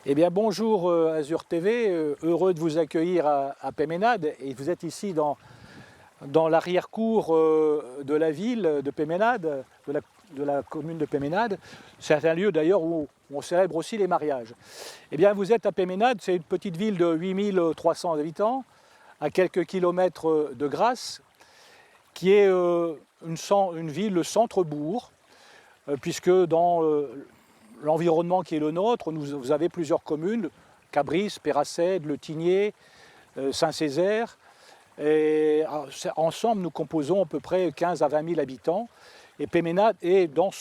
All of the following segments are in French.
Eh bien bonjour Azur TV, heureux de vous accueillir à Peymeinade, et vous êtes ici dans l'arrière-cour de la ville de Peymeinade, de la commune de Peymeinade. C'est un lieu d'ailleurs où on célèbre aussi les mariages. Eh bien vous êtes à Peymeinade, c'est une petite ville de 8300 habitants, à quelques kilomètres de Grasse, qui est une ville centre-bourg, puisque dans l'environnement qui est le nôtre, vous avez plusieurs communes, Cabris, Peyrassède, Le Tigné, Saint-Césaire. Et ensemble, nous composons à peu près 15 à 20 000 habitants. Et Peymeinade est dans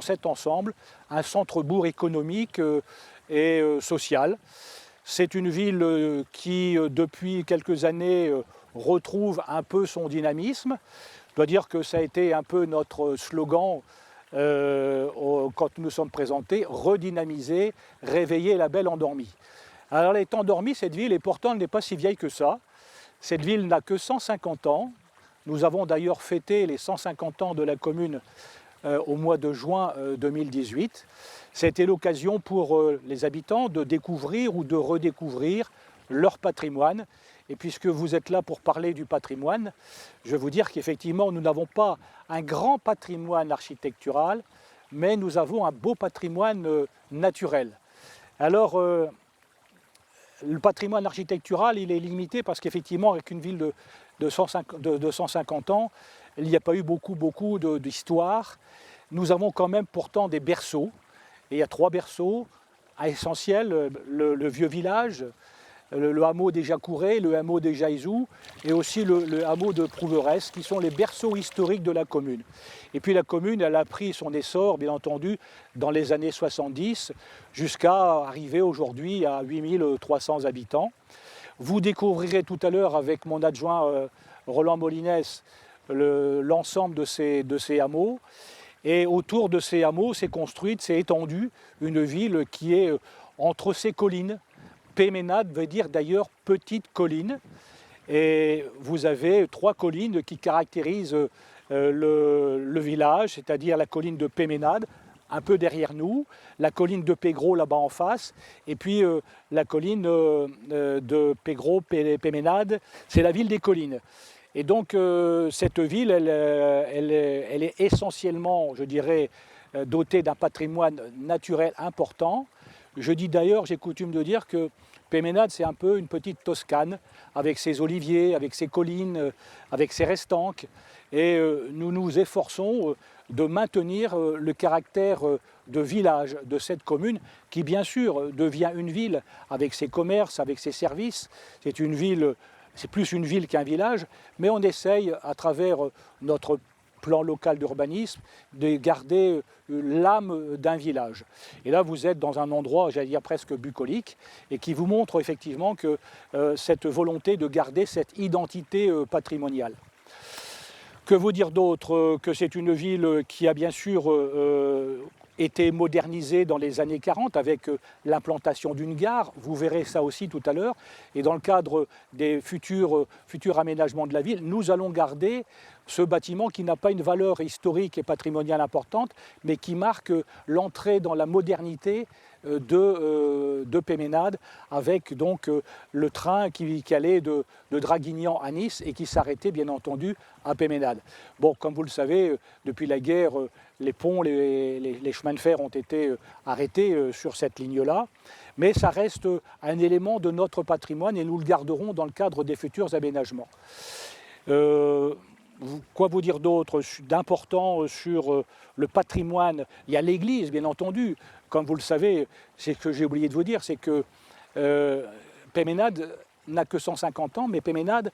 cet ensemble un centre-bourg économique et social. C'est une ville qui, depuis quelques années, retrouve un peu son dynamisme. Je dois dire que ça a été un peu notre slogan quand nous sommes présentés, redynamiser, réveiller la belle endormie. Alors elle est endormie cette ville, et pourtant elle n'est pas si vieille que ça. Cette ville n'a que 150 ans. Nous avons d'ailleurs fêté les 150 ans de la commune au mois de juin 2018. C'était l'occasion pour les habitants de découvrir ou de redécouvrir leur patrimoine. Et puisque vous êtes là pour parler du patrimoine, je vais vous dire qu'effectivement, nous n'avons pas un grand patrimoine architectural, mais nous avons un beau patrimoine naturel. Alors, le patrimoine architectural, il est limité parce qu'effectivement, avec une ville de 150 ans, il n'y a pas eu beaucoup d'histoire. Nous avons quand même pourtant des berceaux. Et il y a 3 berceaux essentiels, le vieux village, le hameau des Jacourets, le hameau des Jaizou et aussi le hameau de Prouveresse, qui sont les berceaux historiques de la commune. Et puis la commune, elle a pris son essor, bien entendu, dans les années 70, jusqu'à arriver aujourd'hui à 8300 habitants. Vous découvrirez tout à l'heure avec mon adjoint Roland Molinès l'ensemble de ces hameaux. Et autour de ces hameaux s'est construite, s'est étendue une ville qui est entre ces collines. Peymeinade veut dire d'ailleurs petite colline, et vous avez 3 collines qui caractérisent le village, c'est-à-dire la colline de Peymeinade, un peu derrière nous, la colline de Pégros là-bas en face, et puis la colline de Pégros-Peymeinade, c'est la ville des collines. Et donc cette ville, elle est essentiellement, je dirais, dotée d'un patrimoine naturel important. Je dis d'ailleurs, j'ai coutume de dire que Peymeinade, c'est un peu une petite Toscane, avec ses oliviers, avec ses collines, avec ses restanques. Et nous nous efforçons de maintenir le caractère de village de cette commune, qui bien sûr devient une ville avec ses commerces, avec ses services. C'est une ville, c'est plus une ville qu'un village, mais on essaye, à travers notre plan local d'urbanisme, de garder l'âme d'un village. Et là, vous êtes dans un endroit, j'allais dire presque bucolique, et qui vous montre effectivement que cette volonté de garder cette identité patrimoniale. Que vous dire d'autre? Que c'est une ville qui a bien sûr été modernisée dans les années 40 avec l'implantation d'une gare, vous verrez ça aussi tout à l'heure, et dans le cadre des futurs aménagements de la ville, nous allons garder ce bâtiment qui n'a pas une valeur historique et patrimoniale importante, mais qui marque l'entrée dans la modernité de Peymeinade, avec donc le train qui allait de Draguignan à Nice et qui s'arrêtait bien entendu à Peymeinade. Bon, comme vous le savez, depuis la guerre, les ponts, les chemins de fer ont été arrêtés sur cette ligne-là, mais ça reste un élément de notre patrimoine et nous le garderons dans le cadre des futurs aménagements. Quoi vous dire d'autre d'important sur le patrimoine? Il y a l'église, bien entendu. Comme vous le savez, c'est ce que j'ai oublié de vous dire, c'est que Peymeinade n'a que 150 ans, mais Peymeinade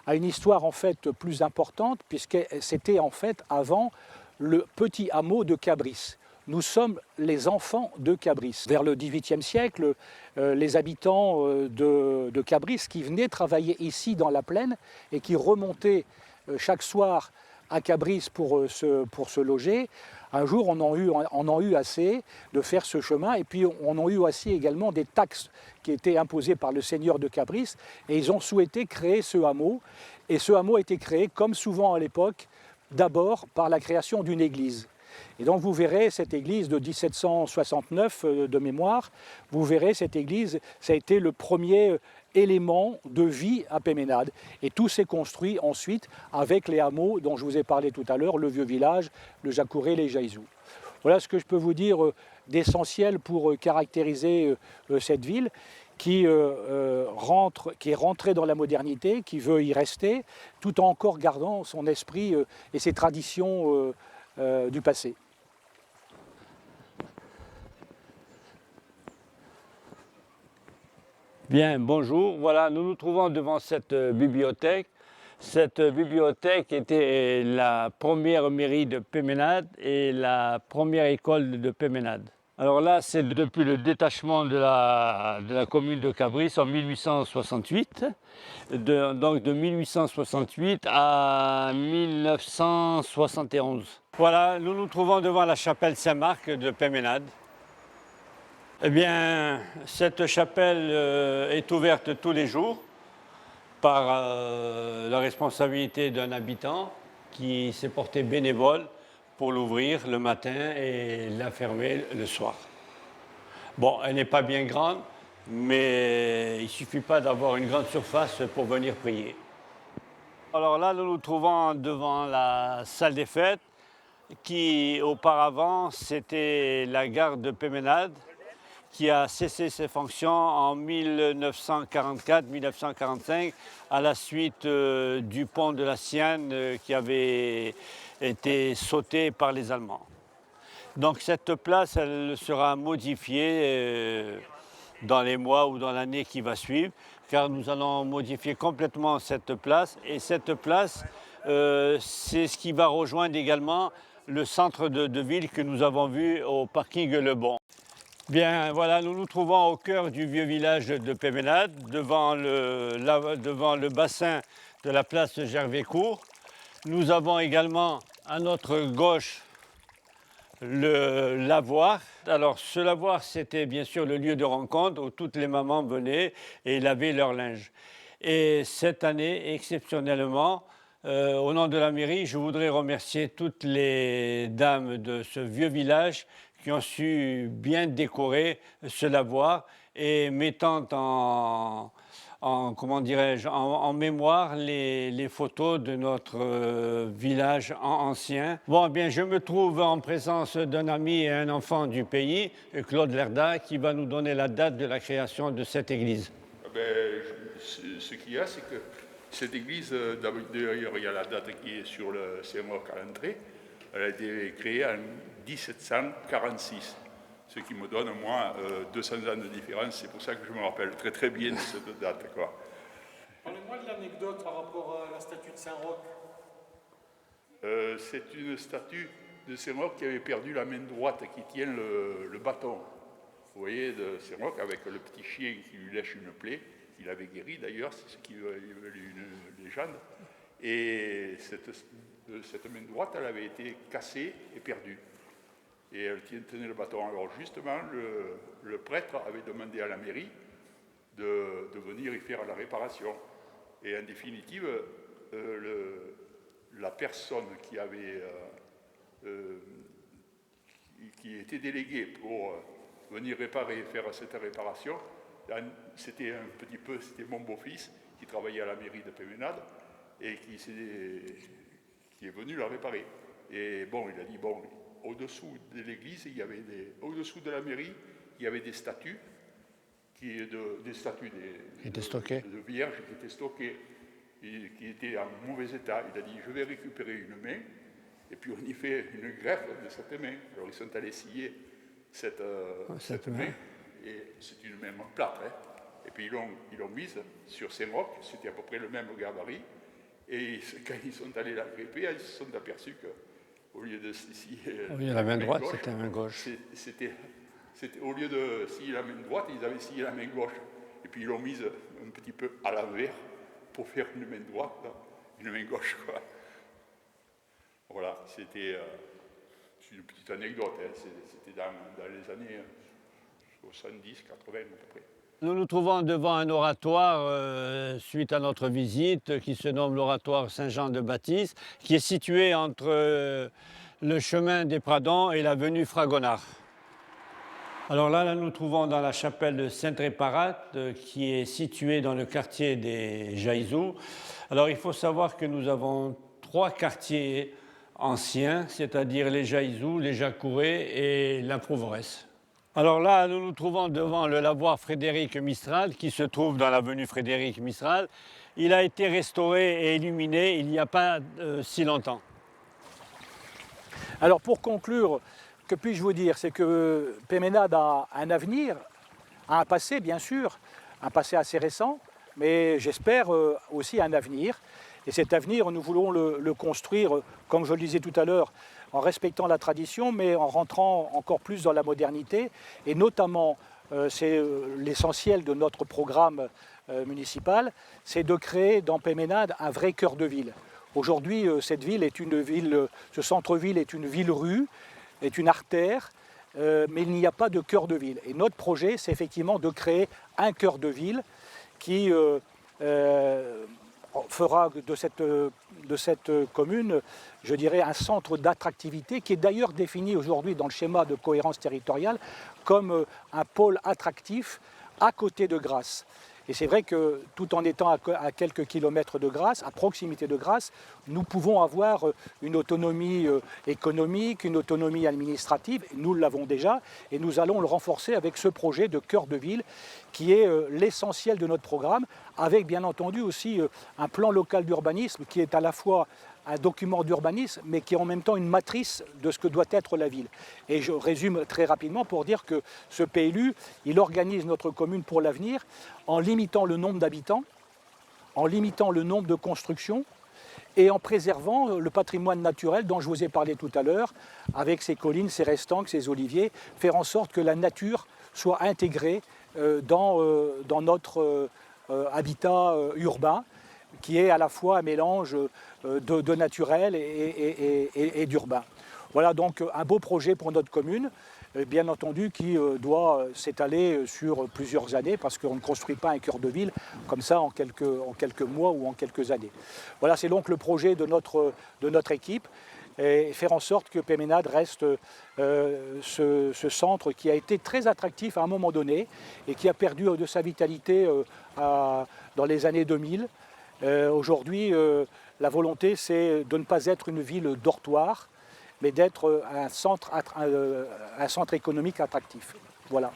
a une histoire en fait plus importante, puisque c'était en fait avant le petit hameau de Cabris. Nous sommes les enfants de Cabris. Vers le XVIIIe siècle, les habitants de Cabris qui venaient travailler ici dans la plaine et qui remontaient chaque soir à Cabris pour se loger, un jour on en a eu assez de faire ce chemin, et puis on a eu aussi également des taxes qui étaient imposées par le seigneur de Cabris, et ils ont souhaité créer ce hameau, et ce hameau a été créé, comme souvent à l'époque, d'abord par la création d'une église. Et donc vous verrez cette église de 1769 de mémoire, vous verrez cette église, ça a été le premier élément de vie à Peymeinade. Et tout s'est construit ensuite avec les hameaux dont je vous ai parlé tout à l'heure, le vieux village, le Jacouret, les Jaizou. Voilà ce que je peux vous dire d'essentiel pour caractériser cette ville qui est rentrée dans la modernité, qui veut y rester, tout en encore gardant son esprit et ses traditions du passé. Bien, bonjour. Voilà, nous nous trouvons devant cette bibliothèque. Cette bibliothèque était la première mairie de Peymeinade et la première école de Peymeinade. Alors là, c'est depuis le détachement de la commune de Cabris en 1868. Donc de 1868 à 1971. Voilà, nous nous trouvons devant la chapelle Saint-Marc de Peymeinade. Eh bien, cette chapelle est ouverte tous les jours par la responsabilité d'un habitant qui s'est porté bénévole pour l'ouvrir le matin et la fermer le soir. Bon, elle n'est pas bien grande, mais il ne suffit pas d'avoir une grande surface pour venir prier. Alors là, nous nous trouvons devant la salle des fêtes qui, auparavant, c'était la gare de Peymeinade, qui a cessé ses fonctions en 1944-1945 à la suite du pont de la Sienne qui avait été sauté par les Allemands. Donc cette place, elle sera modifiée dans les mois ou dans l'année qui va suivre, car nous allons modifier complètement cette place. Et cette place, c'est ce qui va rejoindre également le centre de ville que nous avons vu au parking Le Bon. Bien, voilà, nous nous trouvons au cœur du vieux village de Peymeinade, devant le bassin de la place Gervais-Court. Nous avons également à notre gauche le lavoir. Alors, ce lavoir, c'était bien sûr le lieu de rencontre où toutes les mamans venaient et lavaient leur linge. Et cette année, exceptionnellement, au nom de la mairie, je voudrais remercier toutes les dames de ce vieux village qui ont su bien décorer ce lavoir et mettant en mémoire les photos de notre village ancien. Bon, eh bien, je me trouve en présence d'un ami et un enfant du pays, Claude Lerda, qui va nous donner la date de la création de cette église. Ce qu'il y a, c'est que cette église, d'ailleurs, il y a la date qui est sur le CMOC à l'entrée, elle a été créée en 1746, ce qui me donne, moi, 200 ans de différence. C'est pour ça que je me rappelle très très bien de cette date. Parlez-moi de l'anecdote par rapport à la statue de Saint-Roch. C'est une statue de Saint-Roch qui avait perdu la main droite qui tient le bâton. Vous voyez, de Saint-Roch avec le petit chien qui lui lèche une plaie. Il avait guéri d'ailleurs, c'est ce qui veut une légende. Et cette main droite, elle avait été cassée et perdue. Et elle tenait le bâton. Alors justement, le prêtre avait demandé à la mairie de venir y faire la réparation. Et en définitive, la personne qui était déléguée pour venir faire cette réparation, c'était mon beau-fils qui travaillait à la mairie de Peymeinade et qui est venu la réparer. Et bon, il a dit, bon, au-dessous de l'église, au-dessous de la mairie, il y avait des statues, de vierges qui étaient stockées, et qui étaient en mauvais état. Il a dit, je vais récupérer une main, et puis on y fait une greffe de cette main. Alors ils sont allés scier cette main, et c'est une main en plâtre. Et puis ils l'ont mise sur Saint-Roch, c'était à peu près le même gabarit. Et quand ils sont allés la greffer, ils se sont aperçus qu'au lieu de scier la main droite, c'était la main gauche. Au lieu de scier la main droite, ils avaient scié la main gauche. Et puis ils l'ont mise un petit peu à l'envers pour faire une main droite, une main gauche, quoi. Voilà, c'était une petite anecdote. C'était dans les années 70, 80 à peu près. Nous nous trouvons devant un oratoire suite à notre visite qui se nomme l'oratoire Saint-Jean de Baptiste, qui est situé entre le chemin des Pradons et l'avenue Fragonard. Alors là, nous nous trouvons dans la chapelle de Sainte-Réparate, qui est située dans le quartier des Jaizous. Alors il faut savoir que nous avons 3 quartiers anciens, c'est-à-dire les Jaizous, les Jacourets et l'Improuvorès. Alors là, nous nous trouvons devant le lavoir Frédéric Mistral, qui se trouve dans l'avenue Frédéric Mistral. Il a été restauré et illuminé il n'y a pas si longtemps. Alors pour conclure, que puis-je vous dire? C'est que Peymeinade a un avenir, a un passé bien sûr, un passé assez récent, mais j'espère aussi un avenir. Et cet avenir, nous voulons le construire, comme je le disais tout à l'heure, en respectant la tradition, mais en rentrant encore plus dans la modernité. Et notamment, c'est l'essentiel de notre programme municipal, c'est de créer dans Peymeinade un vrai cœur de ville. Aujourd'hui, cette ville est une ville, ce centre-ville est une ville-rue, est une artère, mais il n'y a pas de cœur de ville. Et notre projet, c'est effectivement de créer un cœur de ville qui fera de cette commune, je dirais, un centre d'attractivité qui est d'ailleurs défini aujourd'hui dans le schéma de cohérence territoriale comme un pôle attractif à côté de Grasse. Et c'est vrai que tout en étant à quelques kilomètres de Grasse, à proximité de Grasse, nous pouvons avoir une autonomie économique, une autonomie administrative, nous l'avons déjà, et nous allons le renforcer avec ce projet de cœur de ville qui est l'essentiel de notre programme, avec bien entendu aussi un plan local d'urbanisme qui est à la fois un document d'urbanisme, mais qui est en même temps une matrice de ce que doit être la ville. Et je résume très rapidement pour dire que ce PLU, il organise notre commune pour l'avenir en limitant le nombre d'habitants, en limitant le nombre de constructions et en préservant le patrimoine naturel dont je vous ai parlé tout à l'heure, avec ses collines, ses restanques, ses oliviers, faire en sorte que la nature soit intégrée dans notre habitat urbain, qui est à la fois un mélange de naturel et d'urbain. Voilà donc un beau projet pour notre commune, bien entendu qui doit s'étaler sur plusieurs années parce qu'on ne construit pas un cœur de ville comme ça en quelques mois ou en quelques années. Voilà, c'est donc le projet de notre équipe et faire en sorte que Peymeinade reste ce centre qui a été très attractif à un moment donné et qui a perdu de sa vitalité dans les années 2000. Aujourd'hui, la volonté, c'est de ne pas être une ville dortoir, mais d'être un centre économique attractif. Voilà.